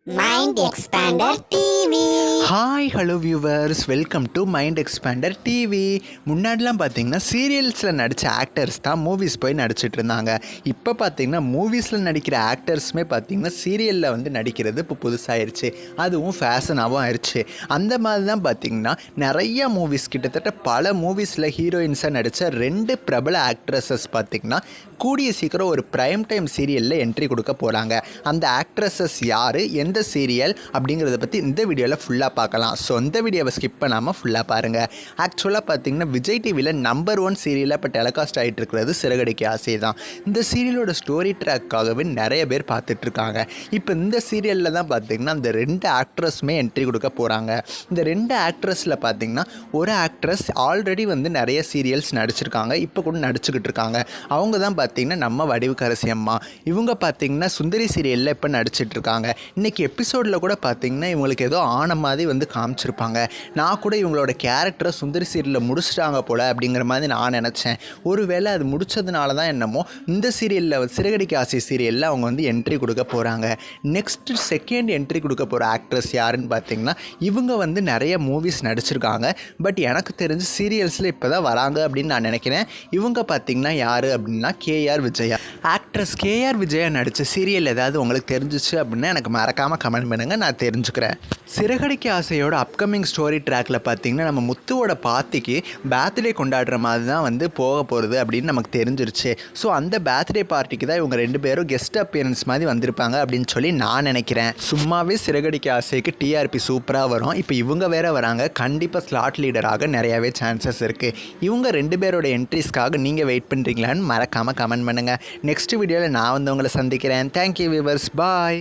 Mind Expander TV. Hi hello viewers, welcome to mind expander TV. முன்னாடிலாம் பார்த்தீங்கன்னா சீரியல்ஸில் நடித்த actors தான் மூவிஸ் போய் நடிச்சிட்டு இருந்தாங்க. இப்போ பார்த்தீங்கன்னா மூவிஸில் நடிக்கிற ஆக்டர்ஸுமே பார்த்தீங்கன்னா சீரியலில் வந்து நடிக்கிறது இப்போ புதுசாகிருச்சு, அதுவும் ஃபேஷனாகவும் ஆயிடுச்சு. அந்த மாதிரி தான் பார்த்தீங்கன்னா நிறைய மூவிஸ், கிட்டத்தட்ட பல மூவிஸில் ஹீரோயின்ஸாக நடித்த 2 பிரபல ஆக்ட்ரஸஸ் பார்த்தீங்கன்னா கூடிய சீக்கிரம் ஒரு ப்ரைம் டைம் சீரியலில் என்ட்ரி கொடுக்க போகிறாங்க. அந்த ஆக்ட்ரஸஸ் யார், எந்த சீரியல் அப்படிங்கிறத பற்றி இந்த வீடியோவில் ஃபுல்லாக பார்க்கலாம். ஸோ இந்த வீடியோவை ஸ்கிப் பண்ணாமல் ஃபுல்லாக பாருங்கள். ஆக்சுவலாக பார்த்தீங்கன்னா விஜய் டிவியில் நம்பர் 1 சீரியலாக இப்போ டெலிகாஸ்ட் ஆகிட்டு இருக்கிறது சிறகடிக்க ஆசை தான். இந்த சீரியலோட ஸ்டோரி ட்ராக்காகவே நிறைய பேர் பார்த்துட்ருக்காங்க. இப்போ இந்த சீரியலில் தான் பார்த்தீங்கன்னா அந்த 2 ஆக்ட்ரஸுமே என்ட்ரி கொடுக்க போகிறாங்க. இந்த 2 ஆக்ட்ரஸில் பார்த்தீங்கன்னா ஒரு ஆக்ட்ரஸ் ஆல்ரெடி வந்து நிறைய சீரியல்ஸ் நடிச்சிருக்காங்க, இப்போ கூட நடிச்சுக்கிட்டு இருக்காங்க. அவங்க தான் பார்த்தீங்கன்னா நம்ம வடிவுக்கரசி அம்மா. இவங்க பார்த்தீங்கன்னா சுந்தரி சீரியலில் இப்போ நடிச்சிட்ருக்காங்க. இன்றைக்கி எபிசோடில் கூட பார்த்தீங்கன்னா இவங்களுக்கு ஏதோ ஆன மாதிரி வந்து காமிச்சிருப்பாங்க. நான் கூட இவங்களோட கேரக்டரை சுந்தரி சீரியலில் முடிச்சிட்டாங்க போல் அப்படிங்கிற மாதிரி நான் நினச்சேன். ஒருவேளை அது முடித்ததுனால தான் என்னமோ இந்த சீரியலில் சிறகடிக்க ஆசை சீரியலில் அவங்க வந்து என்ட்ரி கொடுக்க போகிறாங்க. நெக்ஸ்ட்டு செகண்ட் என்ட்ரி கொடுக்க போகிற ஆக்ட்ரஸ் யாருன்னு பார்த்தீங்கன்னா இவங்க வந்து நிறைய மூவிஸ் நடிச்சிருக்காங்க, பட் எனக்கு தெரிஞ்சு சீரியல்ஸில் இப்போ தான் வராங்க அப்படின்னு நான் நினைக்கிறேன். இவங்க பார்த்தீங்கன்னா யார் அப்படின்னா K R Vijaya. Actress K R Vijaya நடித்த சீரியல் ஏதாவது உங்களுக்கு தெரிஞ்சிச்சு அப்படின்னா எனக்கு மறக்காமல் கமெண்ட் பண்ணுங்கள், நான் தெரிஞ்சுக்கிறேன். சிறகடிக்க ஆசையோட அப்கமிங் ஸ்டோரி ட்ராக்கில் பார்த்தீங்கன்னா நம்ம முத்துவோட பார்ட்டிக்கு பேர்த்டே கொண்டாடுற மாதிரி தான் வந்து போக போகிறது அப்படின்னு நமக்கு தெரிஞ்சிருச்சு. ஸோ அந்த பேர்த்டே பார்ட்டிக்கு தான் இவங்க 2 பேரும் கெஸ்ட் அப்பியரன்ஸ் மாதிரி வந்திருப்பாங்க அப்படின்னு சொல்லி நான் நினைக்கிறேன். சும்மாவே சிறகடிக்க ஆசைக்கு டிஆர்பி சூப்பராக வரும். இப்போ இவங்க வேறு வராங்க, கண்டிப்பாக ஸ்லாட் லீடராக நிறையாவே சான்சஸ் இருக்குது. இவங்க 2 பேரோட என்ட்ரிஸ்க்காக நீங்கள் வெயிட் பண்ணுறீங்களான்னு மறக்காமல் கமெண்ட் பண்ணுங்கள். நெக்ஸ்ட் வீடியோவில் நான் வந்து உங்களை சந்திக்கிறேன். தேங்க்யூ வியூவர்ஸ், பாய்.